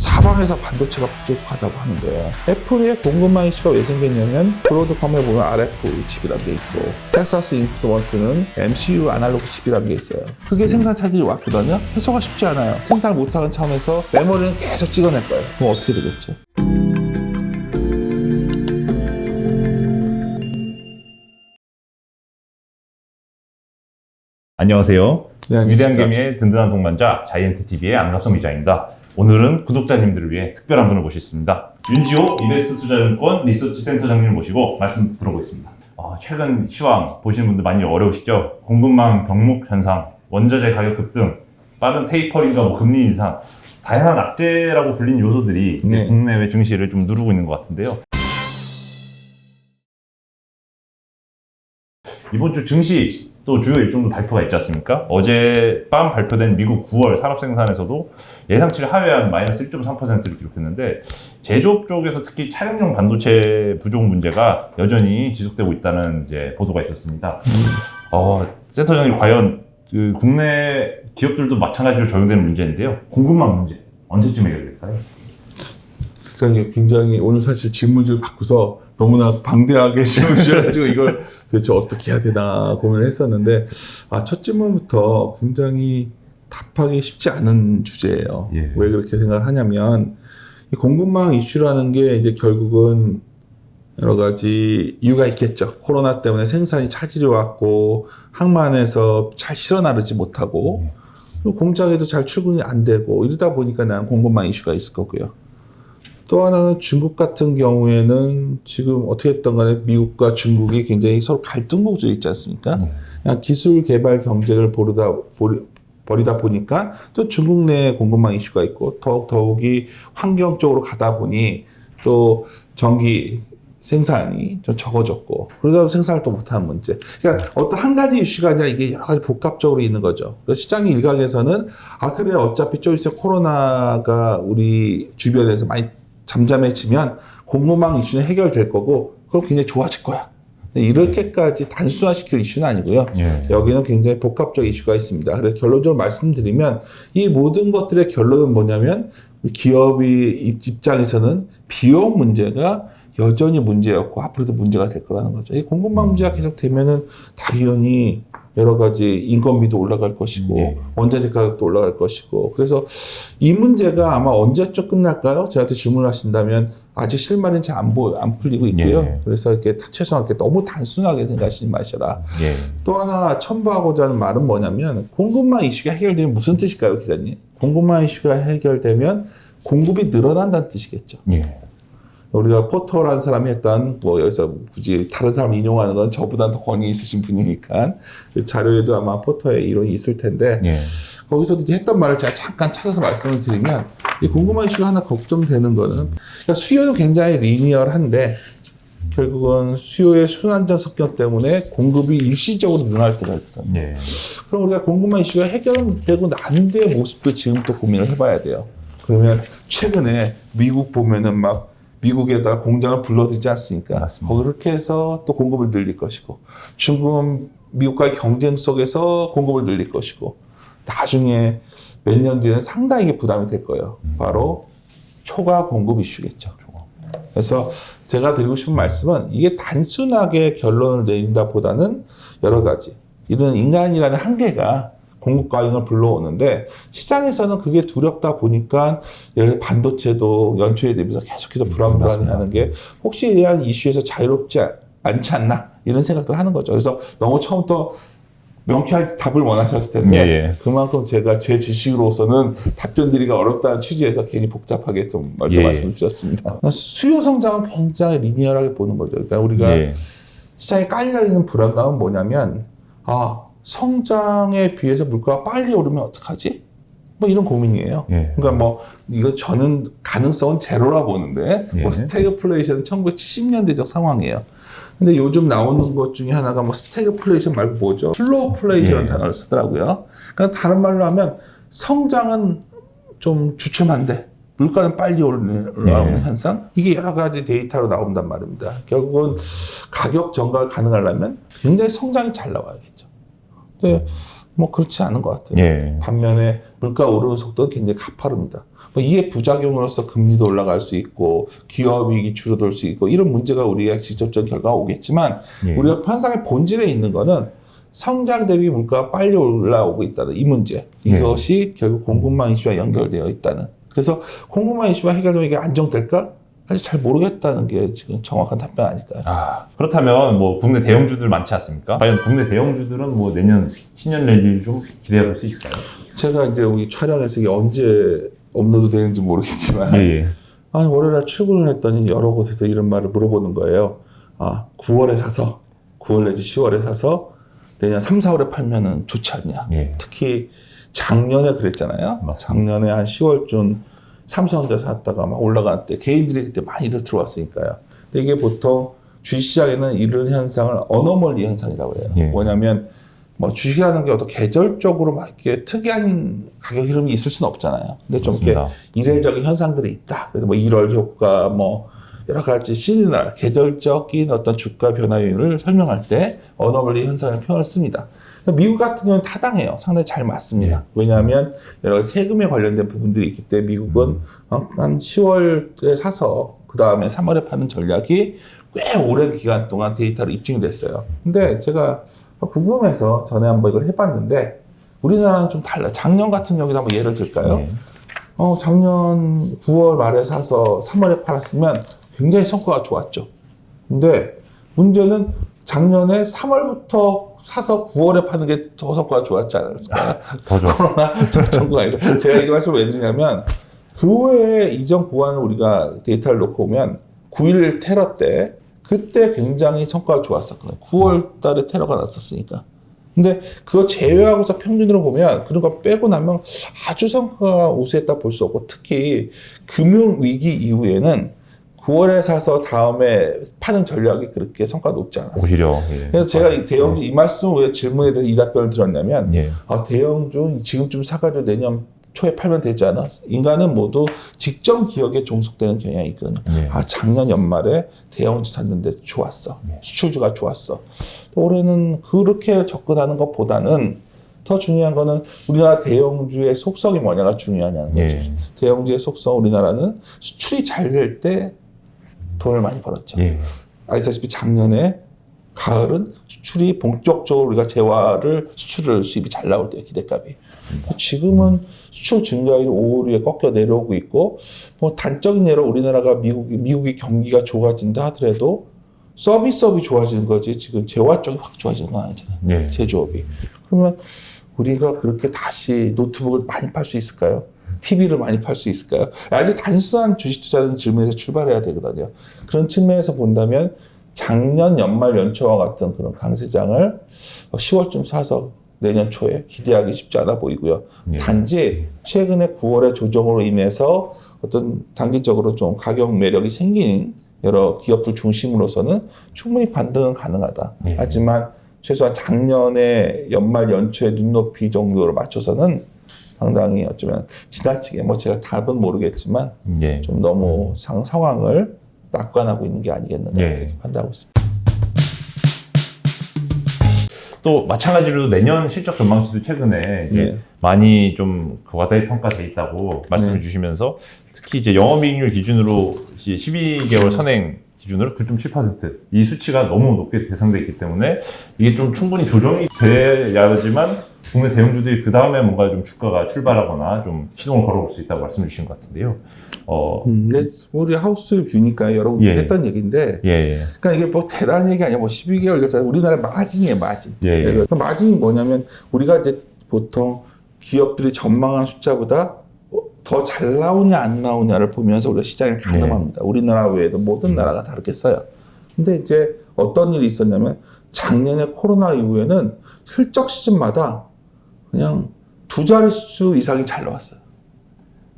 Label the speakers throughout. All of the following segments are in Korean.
Speaker 1: 사방에서 반도체가 부족하다고 하는데 애플의 공급망 이슈가 왜 생겼냐면 브로드컴에 보면 RF 칩이라는 게 있고 텍사스 인스트루먼트는 MCU 아날로그 칩이라는 게 있어요. 그게 생산 차질이 왔거든요. 해소가 쉽지 않아요. 생산을 못하는 차원에서 메모리는 계속 찍어낼 거예요. 그럼 어떻게 되겠죠?
Speaker 2: 안녕하세요.
Speaker 1: 네,
Speaker 2: 위대한 개미의 든든한 동반자 자이언트TV의 안갑성 기자입니다. 오늘은 구독자님들을 위해 특별한 분을 모셨습니다. 윤지호 이베스트투자증권 리서치 센터장님을 모시고 말씀 들어보겠습니다. 최근 시황 보시는 분들 많이 어려우시죠? 공급망 병목 현상, 원자재 가격 급등, 빠른 테이퍼링과 금리 인상, 다양한 악재라고 불리는 요소들이 국내외 증시를 좀 누르고 있는 것 같은데요. 이번 주 증시 또 주요 일정도 발표가 있지 않습니까? 어젯밤 발표된 미국 9월 산업생산에서도 예상치를 하회한 마이너스 1.3%를 기록했는데 제조업 쪽에서 특히 차량용 반도체 부족 문제가 여전히 지속되고 있다는 이제 보도가 있었습니다. 센터장님 과연 그 국내 기업들도 마찬가지로 적용되는 문제인데요. 공급망 문제 언제쯤 해결될까요?
Speaker 1: 그러니까 굉장히 오늘 사실 질문지를 바꾸서 너무나 방대하게 질문 주셔가지고 이걸 도대체 어떻게 해야 되나 고민을 했었는데 첫 질문부터 굉장히 답하기 쉽지 않은 주제예요. 예. 왜 그렇게 생각을 하냐면 이 공급망 이슈라는 게 이제 결국은 여러 가지 이유가 있겠죠. 코로나 때문에 생산이 차질이 왔고 항만에서 잘 실어 나르지 못하고 그리고 공장에도 잘 출근이 안 되고 이러다 보니까 난 공급망 이슈가 있을 거고요. 또 하나는 중국 같은 경우에는 지금 어떻게 했던 간에 미국과 중국이 굉장히 서로 갈등 구조에 있지 않습니까? 그냥 기술 개발 경쟁을 벌이다 보니까 또 중국 내 공급망 이슈가 있고 더욱이 환경적으로 가다 보니 또 전기 생산이 좀 적어졌고 그러다 생산을 또 못하는 문제. 그러니까 어떤 한 가지 이슈가 아니라 이게 여러 가지 복합적으로 있는 거죠. 그래서 시장 일각에서는 그래 어차피 좀 있으면 코로나가 우리 주변에서 많이 잠잠해지면 공급망 이슈는 해결될 거고 그럼 굉장히 좋아질 거야. 이렇게까지 단순화시킬 이슈는 아니고요. 여기는 굉장히 복합적 이슈가 있습니다. 그래서 결론적으로 말씀드리면 이 모든 것들의 결론은 뭐냐면 기업의 입장에서는 비용 문제가 여전히 문제였고 앞으로도 문제가 될 거라는 거죠. 이 공급망 문제가 계속 되면은 당연히 여러 가지 인건비도 올라갈 것이고 원자재 가격도 올라갈 것이고 그래서 이 문제가 아마 언제쯤 끝날까요? 저한테 질문을 하신다면 아직 실마리는 잘 안 풀리고 있고요. 그래서 이렇게 최소한 너무 단순하게 생각하시지 마셔라. 또 하나 첨부하고자 하는 말은 뭐냐면 공급망 이슈가 해결되면 무슨 뜻일까요, 기자님? 공급망 이슈가 해결되면 공급이 늘어난다는 뜻이겠죠. 우리가 포터라는 사람이 했던 여기서 굳이 다른 사람 인용하는 건 저보다 더 권위 있으신 분이니까 그 자료에도 아마 포터의 이론이 있을 텐데 거기서도 이제 했던 말을 제가 잠깐 찾아서 말씀을 드리면 이 궁금한 이슈가 하나 걱정되는 거는 그러니까 수요는 굉장히 리니어한데 결국은 수요의 순환전 성격 때문에 공급이 일시적으로 늘어날 때가 있거든요. 그럼 우리가 공급망 이슈가 해결되고 난 뒤의 모습도 지금 또 고민을 해봐야 돼요. 그러면 최근에 미국 보면은 막 미국에다 공장을 불러들이지 않습니까?
Speaker 2: 맞습니다.
Speaker 1: 그렇게 해서 또 공급을 늘릴 것이고 중국은 미국과의 경쟁 속에서 공급을 늘릴 것이고 나중에 몇 년 뒤에는 상당히 부담이 될 거예요. 바로 초과 공급 이슈겠죠. 그래서 제가 드리고 싶은 말씀은 이게 단순하게 결론을 내린다 보다는 여러 가지 이런 인간이라는 한계가 공급 과잉을 불러오는데 시장에서는 그게 두렵다 보니까 예를 들어 반도체도 연초에 대비해서 계속해서 불안불안해하는 게 혹시 이러한 이슈에서 자유롭지 않지 않나 이런 생각들을 하는 거죠. 그래서 너무 처음부터 명쾌한 답을 원하셨을 텐데 그만큼 제가 제 지식으로서는 답변 드리기가 어렵다는 취지에서 괜히 복잡하게 좀 먼저 말씀을 드렸습니다. 수요 성장은 굉장히 리니어하게 보는 거죠. 그러니까 우리가 시장에 깔려있는 불안감은 뭐냐면 성장에 비해서 물가가 빨리 오르면 어떡하지? 이런 고민이에요. 그러니까 이거 저는 가능성은 제로라 보는데 스태그플레이션은 1970년대적 상황이에요. 근데 요즘 나오는 것 중에 하나가 스태그플레이션 말고 뭐죠? 슬로우플레이션이라는 단어를 쓰더라고요. 그러니까 다른 말로 하면 성장은 좀 주춤한데 물가는 빨리 올라오는 현상? 이게 여러 가지 데이터로 나온단 말입니다. 결국은 가격 전가가 가능하려면 굉장히 성장이 잘 나와야겠죠. 근데 그렇지 않은 것 같아요. 반면에 물가 오르는 속도는 굉장히 가파릅니다. 뭐 이게 부작용으로서 금리도 올라갈 수 있고 기업이익이 줄어들 수 있고 이런 문제가 우리가 직접적인 결과가 오겠지만
Speaker 2: 예.
Speaker 1: 우리가 현상의 본질에 있는 거는 성장 대비 물가가 빨리 올라오고 있다는 이 문제. 이것이 결국 공급망 이슈와 연결되어 있다는. 그래서 공급망 이슈가 해결되면 이게 안정될까? 사실 잘 모르겠다는 게 지금 정확한 답변 아닐까요?
Speaker 2: 그렇다면 뭐 국내 대형주들 많지 않습니까? 과연 국내 대형주들은 뭐 내년 신년 랠리를 좀 기대해 볼 수 있을까요?
Speaker 1: 제가 이제 우리 촬영해서 이게 언제 업로드 되는지 모르겠지만
Speaker 2: 예.
Speaker 1: 아니 월요일날 출근을 했더니 여러 곳에서 이런 말을 물어보는 거예요. 9월에 사서 9월 내지 10월에 사서 내년 3, 4월에 팔면은 좋지 않냐.
Speaker 2: 예.
Speaker 1: 특히 작년에 그랬잖아요.
Speaker 2: 맞습니다.
Speaker 1: 작년에 한 10월쯤 삼성전자 샀다가 막 올라갈 때 개인들이 그때 많이들 들어왔으니까요. 근데 이게 보통 주식시장에는 이런 현상을 어너멀리 현상이라고 해요.
Speaker 2: 예.
Speaker 1: 뭐냐면 뭐 주식이라는 게 어떤 계절적으로 막 이렇게 특이한 가격 흐름이 있을 수는 없잖아요. 근데 좀 이렇게
Speaker 2: 맞습니다.
Speaker 1: 이례적인 현상들이 있다. 그래서 뭐 1월 효과, 뭐 여러 가지 시즈널, 계절적인 어떤 주가 변화 요인을 설명할 때 어너멀리 현상을 표현을 씁니다. 미국 같은 경우는 타당해요. 상당히 잘 맞습니다. 왜냐하면 여러 가지 세금에 관련된 부분들이 있기 때문에 미국은 한 10월에 사서 그 다음에 3월에 파는 전략이 꽤 오랜 기간 동안 데이터로 입증이 됐어요. 근데 제가 궁금해서 전에 한번 이걸 해봤는데 우리나라는 좀 달라요. 작년 같은 경우에도 한번 예를 들까요?
Speaker 2: 네.
Speaker 1: 작년 9월 말에 사서 3월에 팔았으면 굉장히 성과가 좋았죠. 근데 문제는 작년에 3월부터 사서 9월에 파는 게 더 성과가 좋았지 않았을까요?
Speaker 2: 더 좋아.
Speaker 1: 코로나 절정구가 아니죠. 제가 이 말씀을 왜 드리냐면 그 후에 이전 구간을 우리가 데이터를 놓고 보면 9.11 테러 때 그때 굉장히 성과가 좋았었거든요. 9월 달에 테러가 났었으니까. 근데 그거 제외하고서 평균으로 보면 그런 거 빼고 나면 아주 성과가 우수했다 볼 수 없고 특히 금융위기 이후에는 9월에 사서 다음에 파는 전략이 그렇게 성과가 높지 않았어요.
Speaker 2: 오히려.
Speaker 1: 그래서 제가 이 대형주 이 말씀 왜 질문에 대해서 이 답변을 드렸냐면
Speaker 2: 예.
Speaker 1: 대형주 지금쯤 사가지고 내년 초에 팔면 되지 않아? 인간은 모두 직전 기억에 종속되는 경향이 있거든요.
Speaker 2: 예.
Speaker 1: 작년 연말에 대형주 샀는데 좋았어. 수출주가 좋았어. 올해는 그렇게 접근하는 것보다는 더 중요한 거는 우리나라 대형주의 속성이 뭐냐가 중요하냐는 거죠.
Speaker 2: 예.
Speaker 1: 대형주의 속성 우리나라는 수출이 잘 될 때 돈을 많이 벌었죠.
Speaker 2: 예.
Speaker 1: 아시다시피 작년에 가을은 수출이 본격적으로 우리가 수출을 수입이 잘 나올 때요 기대값이. 지금은 수출 증가율이 5월 위에 꺾여 내려오고 있고 뭐 단적인 예로 우리나라가 미국이 경기가 좋아진다 하더라도 서비스업이 좋아지는 거지 지금 재화 쪽이 확 좋아지는 건 아니잖아요.
Speaker 2: 예.
Speaker 1: 제조업이. 그러면 우리가 그렇게 다시 노트북을 많이 팔 수 있을까요? TV를 많이 팔 수 있을까요? 아주 단순한 주식 투자는 질문에서 출발해야 되거든요. 그런 측면에서 본다면 작년 연말 연초와 같은 그런 강세장을 10월쯤 사서 내년 초에 기대하기 쉽지 않아 보이고요.
Speaker 2: 예.
Speaker 1: 단지 최근에 9월의 조정으로 인해서 어떤 단기적으로 좀 가격 매력이 생긴 여러 기업들 중심으로서는 충분히 반등은 가능하다.
Speaker 2: 예.
Speaker 1: 하지만 최소한 작년에 연말 연초에 눈높이 정도로 맞춰서는 상당히 어쩌면 지나치게 제가 답은 모르겠지만
Speaker 2: 예.
Speaker 1: 좀 너무 상황을 낙관하고 있는 게 아니겠는가
Speaker 2: 예.
Speaker 1: 이렇게 판단하고 있습니다.
Speaker 2: 또 마찬가지로 내년 실적 전망치도 최근에 이제
Speaker 1: 네.
Speaker 2: 많이 좀 과다히 평가돼 있다고 말씀해
Speaker 1: 네.
Speaker 2: 주시면서 특히 이제 영업이익률 기준으로 12개월 선행 기준으로 9.7% 이 수치가 너무 높게 계산돼 있기 때문에 이게 좀 충분히 조정이 돼야지만 국내 대형주들이 그 다음에 뭔가 좀 주가가 출발하거나 좀 시동을 걸어볼 수 있다고 말씀 주신 것 같은데요.
Speaker 1: 근데 우리 하우스 뷰니까 여러분들이
Speaker 2: 예.
Speaker 1: 했던 얘기인데
Speaker 2: 예.
Speaker 1: 그러니까 이게 뭐 대단한 얘기 아니야. 12개월 이렇다. 우리나라 마진이에요, 마진.
Speaker 2: 예.
Speaker 1: 그 마진이 뭐냐면 우리가 이제 보통 기업들이 전망한 숫자보다 더 잘 나오냐 안 나오냐를 보면서 우리가 시장을 가늠합니다. 우리나라 외에도 모든 나라가 다르겠어요. 근데 이제 어떤 일이 있었냐면 작년에 코로나 이후에는 실적 시즌마다 그냥 두 자릿수 이상이 잘 나왔어요.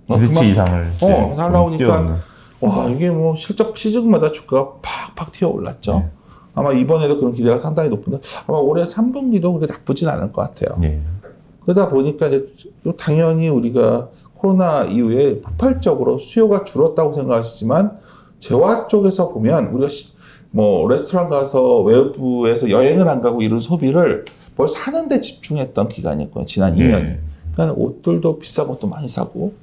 Speaker 2: 수치 이상을
Speaker 1: 잘 나오니까 와 이게 뭐 실적 시즌마다 주가가 팍팍 튀어 올랐죠. 아마 이번에도 그런 기대가 상당히 높은데 아마 올해 3분기도 그렇게 나쁘진 않을 것 같아요.
Speaker 2: 예.
Speaker 1: 그러다 보니까 이제 당연히 우리가 코로나 이후에 폭발적으로 수요가 줄었다고 생각하시지만 재화 쪽에서 보면 우리가 뭐 레스토랑 가서 외부에서 여행을 안 가고 이런 소비를 뭘 사는 데 집중했던 기간이었거든요. 지난 2년이. 그러니까 옷들도 비싼 것도 많이 사고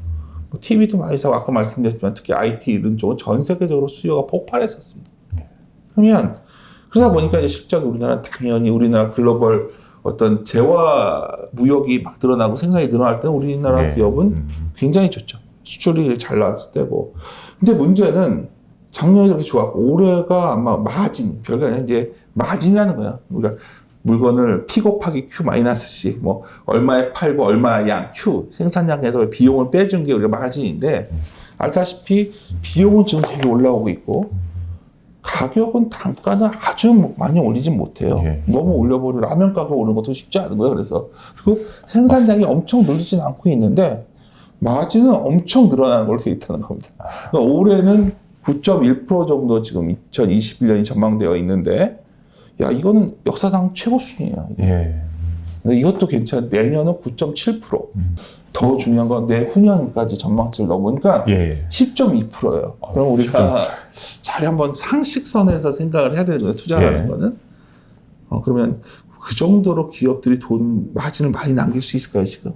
Speaker 1: TV도 많이 사고 아까 말씀드렸지만 특히 IT 이런 쪽은 전 세계적으로 수요가 폭발했었습니다. 그러면 그러다 보니까 이제 실적이 우리나라 당연히 우리나라 글로벌 어떤 재화 무역이 막 늘어나고 생산이 늘어날 때 우리나라
Speaker 2: 네.
Speaker 1: 기업은 굉장히 좋죠. 수출이 잘 나왔을 때고. 근데 문제는 작년에 그렇게 좋았고 올해가 아마 마진 별거 아니라 이제 마진이라는 거야. 우리가 물건을 P 곱하기 Q 마이너스 C 뭐 얼마에 팔고 얼마 양 Q 생산량에서 비용을 빼준 게 우리가 마진인데 알다시피 비용은 지금 되게 올라오고 있고 가격은 단가는 아주 많이 올리진 못해요.
Speaker 2: 예.
Speaker 1: 너무 올려버리면 라면 가격 오르는 것도 쉽지 않은 거예요. 그래서 그리고 생산량이 엄청 늘리진 않고 있는데 마진은 엄청 늘어나는 걸로 되어 있다는 겁니다. 그러니까 올해는 9.1% 정도 지금 2021년이 전망되어 있는데 야 이거는 역사상 최고 수준이에요.
Speaker 2: 예.
Speaker 1: 근데 이것도 괜찮아. 내년은 9.7%. 더 중요한 건 내후년까지 전망치를 넣어보니까
Speaker 2: 예.
Speaker 1: 10.2%예요. 그럼 우리가 잘 한번 상식선에서 생각을 해야 되는 거예요. 투자라는
Speaker 2: 예.
Speaker 1: 거는. 그러면 그 정도로 기업들이 마진을 많이 남길 수 있을까요, 지금?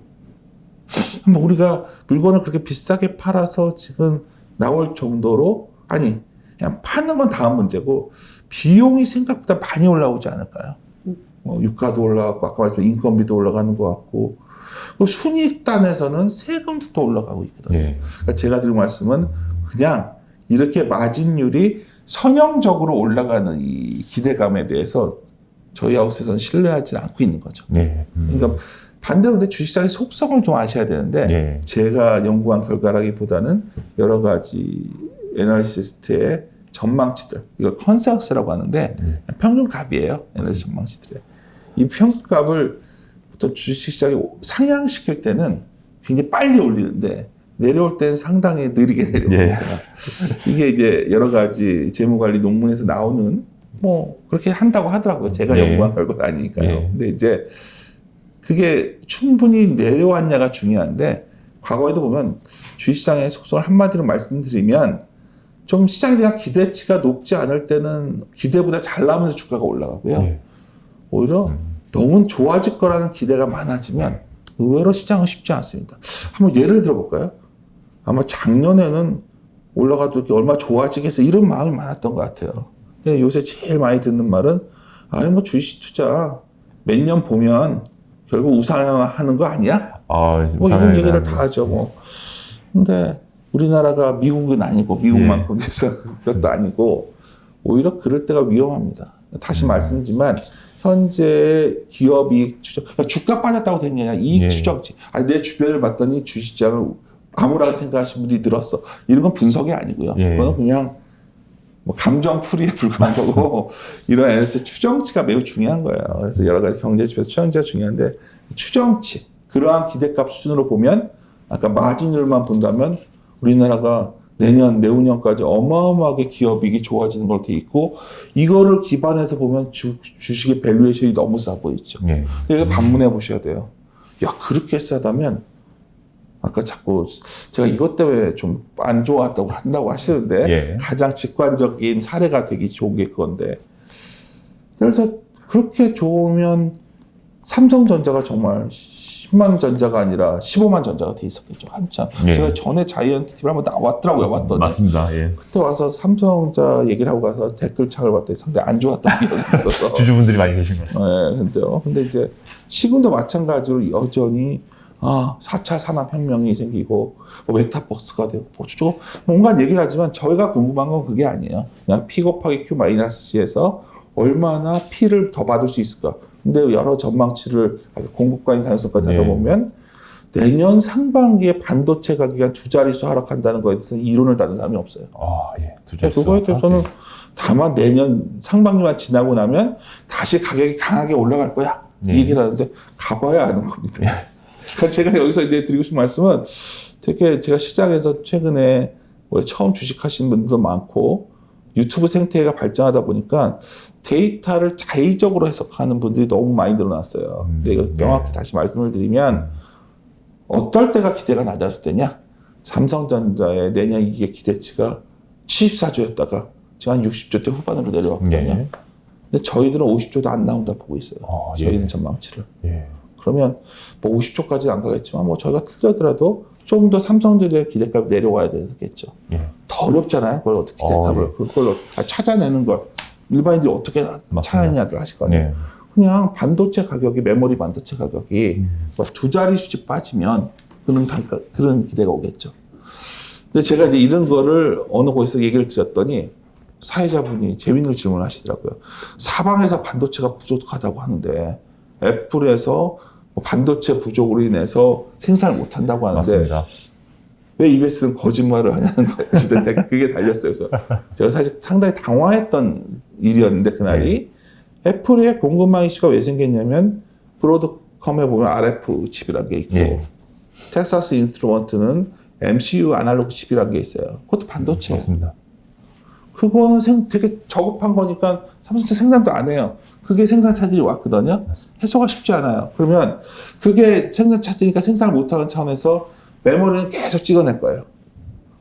Speaker 1: 한번 우리가 물건을 그렇게 비싸게 팔아서 지금 나올 정도로, 아니, 그냥 파는 건 다음 문제고, 비용이 생각보다 많이 올라오지 않을까요? 유가도 올라가고, 아까 말했지만 인건비도 올라가는 것 같고, 그리고 순이익단에서는 세금도 또 올라가고 있거든요.
Speaker 2: 예.
Speaker 1: 그러니까 제가 드린 말씀은 그냥 이렇게 마진율이 선형적으로 올라가는 이 기대감에 대해서 저희 하우스에서는 신뢰하지 않고 있는 거죠.
Speaker 2: 예.
Speaker 1: 그러니까 반대로 근데 주식시장의 속성을 좀 아셔야 되는데
Speaker 2: 예.
Speaker 1: 제가 연구한 결과라기보다는 여러 가지 애널리스트의 전망치들, 이걸 컨센서스라고 하는데 평균값이에요. 애널리스트 전망치들의. 이 평균값을 또 주식시장이 상향시킬 때는 굉장히 빨리 올리는데 내려올 때는 상당히 느리게 내려옵니다. 이게 이제 여러 가지 재무관리 논문에서 나오는 뭐 그렇게 한다고 하더라고요. 제가 연구한 결과가 아니니까요. 근데 이제 그게 충분히 내려왔냐가 중요한데 과거에도 보면 주식시장의 속성을 한마디로 말씀드리면 좀 시장에 대한 기대치가 높지 않을 때는 기대보다 잘 나오면서 주가가 올라가고요. 오히려 너무 좋아질 거라는 기대가 많아지면 의외로 시장은 쉽지 않습니다. 한번 예를 들어볼까요? 아마 작년에는 올라가도 이렇게 얼마 좋아지겠어 이런 마음이 많았던 것 같아요. 근데 요새 제일 많이 듣는 말은 아니 뭐 주식 투자 몇 년 보면 결국 우상하는 거 아니야? 뭐 이런 얘기를 다 하죠. 뭐. 근데 우리나라가 미국은 아니고 미국만큼 그것도 아니고 오히려 그럴 때가 위험합니다. 다시 말씀드리지만 현재 기업 이익 추정, 주가 빠졌다고 됐냐, 이익 추정치. 아니, 내 주변을 봤더니 주식시장을 암울하게 생각하시는 분들이 늘었어. 이런 건 분석이 아니고요. 그거는 그냥 뭐 감정풀이에 불과한 거고, 이런 애널리스트 추정치가 매우 중요한 거예요. 그래서 여러 가지 경제 지표에서 추정치가 중요한데, 추정치, 그러한 기대값 수준으로 보면, 아까 마진율만 본다면, 우리나라가 내년, 내후년까지 어마어마하게 기업이익이 좋아지는 걸 돼 있고 이거를 기반해서 보면 주식의 밸류에이션이 너무 싸 보이죠. 그래서 반문해 보셔야 돼요. 야 그렇게 싸다면 아까 자꾸 제가 이것 때문에 좀 안 좋았다고 한다고 하시는데 가장 직관적인 사례가 되기 좋은 게 그건데 그래서 그렇게 좋으면 삼성전자가 정말 10만 전자가 아니라 15만 전자가 돼 있었겠죠. 한참. 제가 전에 자이언트 TV를 한번 나왔더라고요. 왔더니.
Speaker 2: 맞습니다.
Speaker 1: 그때 와서 삼성전자 얘기를 하고 가서 댓글창을 봤더니 상당히 안 좋았던 기억이 있어서.
Speaker 2: 주주분들이 많이 계신 것 같습니다.
Speaker 1: 네, 근데요. 근데 이제 지금도 마찬가지로 여전히 4차 산업혁명이 생기고 뭐 메타버스가 되고 뭐 뭔가 얘기를 하지만 저희가 궁금한 건 그게 아니에요. 그냥 P 곱하기 Q 마이너스 C에서 얼마나 P를 더 받을 수 있을까. 근데 여러 전망치를 공급과의 가능성까지 하다 보면 내년 상반기에 반도체 가격이 한 2자릿수 하락한다는 거에 대해서 이론을 다는 사람이 없어요. 그거에 대해서는 다만 내년 상반기만 지나고 나면 다시 가격이 강하게 올라갈 거야. 이 얘기를 하는데 가봐야 아는 겁니다. 그러니까 제가 여기서 이제 드리고 싶은 말씀은 되게 제가 시장에서 최근에 원래 처음 주식하시는 분들도 많고 유튜브 생태계가 발전하다 보니까 데이터를 자의적으로 해석하는 분들이 너무 많이 늘어났어요. 근데 이거 명확히 다시 말씀을 드리면 어떨 때가 기대가 낮았을 때냐? 삼성전자의 내년 이익의 기대치가 74조였다가 지금 한 60조대 후반으로 내려왔거든요. 근데 저희들은 50조도 안 나온다 보고 있어요. 저희는 전망치를. 그러면 뭐 50조까지는 안 가겠지만 뭐 저희가 틀려더라도 좀 더 삼성전자의 기대값이 내려와야 되겠죠.
Speaker 2: 예.
Speaker 1: 더 어렵잖아요. 그걸 어떻게 기대값을 그걸 찾아내는 걸 일반인들이 어떻게 찾아내냐들 하실 거 아니에요.
Speaker 2: 예.
Speaker 1: 그냥 반도체 가격이 메모리 반도체 가격이 뭐 두 자리 수치 빠지면 그런 기대가 오겠죠. 근데 제가 이제 이런 거를 어느 곳에서 얘기를 드렸더니 사회자분이 재밌는 질문을 하시더라고요. 사방에서 반도체가 부족하다고 하는데 애플에서 반도체 부족으로 인해서 생산을 못 한다고 하는데
Speaker 2: 맞습니다.
Speaker 1: 왜 EBS는 거짓말을 하냐는 거예요. 진짜 그게 달렸어요. 그래서 제가 사실 상당히 당황했던 일이었는데 그날이 애플의 공급망 이슈가 왜 생겼냐면 브로드컴에 보면 RF 칩이라는 게 있고
Speaker 2: 예.
Speaker 1: 텍사스 인스트루먼트는 MCU 아날로그 칩이라는 게 있어요. 그것도 반도체예요.
Speaker 2: 맞습니다.
Speaker 1: 그거는 되게 저급한 거니까 삼성전자 생산도 안 해요. 그게 생산 차질이 왔거든요.
Speaker 2: 맞습니다.
Speaker 1: 해소가 쉽지 않아요. 그러면 그게 생산 차질이니까 생산을 못하는 차원에서 메모리는 계속 찍어낼 거예요.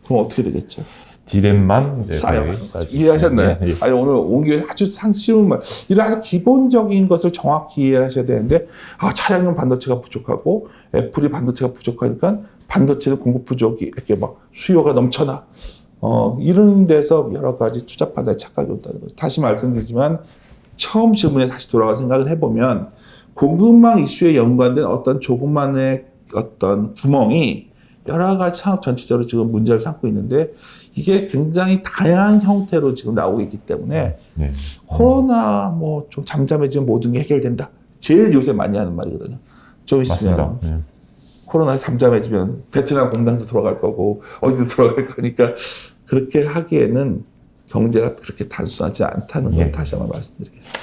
Speaker 1: 그럼 어떻게 되겠죠?
Speaker 2: 디램만
Speaker 1: 쌓여가는 거죠. 이해하셨나요?
Speaker 2: 예.
Speaker 1: 아니, 오늘 온 기회에 아주 쉬운 말. 이런 아주 기본적인 것을 정확히 이해를 하셔야 되는데, 차량용 반도체가 부족하고, 애플이 반도체가 부족하니까 반도체는 공급 부족이 이렇게 막 수요가 넘쳐나. 이런 데서 여러 가지 투자 판단에 착각이 온다는 거죠. 다시 말씀드리지만, 처음 질문에 다시 돌아가 생각을 해보면, 공급망 이슈에 연관된 어떤 조금만의 어떤 구멍이 여러 가지 산업 전체적으로 지금 문제를 삼고 있는데 이게 굉장히 다양한 형태로 지금 나오고 있기 때문에
Speaker 2: 예.
Speaker 1: 코로나 뭐 좀 잠잠해지면 모든 게 해결된다. 제일 요새 많이 하는 말이거든요. 좀 있으면
Speaker 2: 맞습니다. 예.
Speaker 1: 코로나 잠잠해지면 베트남 공장도 들어갈 거고 어디도 들어갈 거니까 그렇게 하기에는 경제가 그렇게 단순하지 않다는 걸
Speaker 2: 예.
Speaker 1: 다시 한번 말씀드리겠습니다.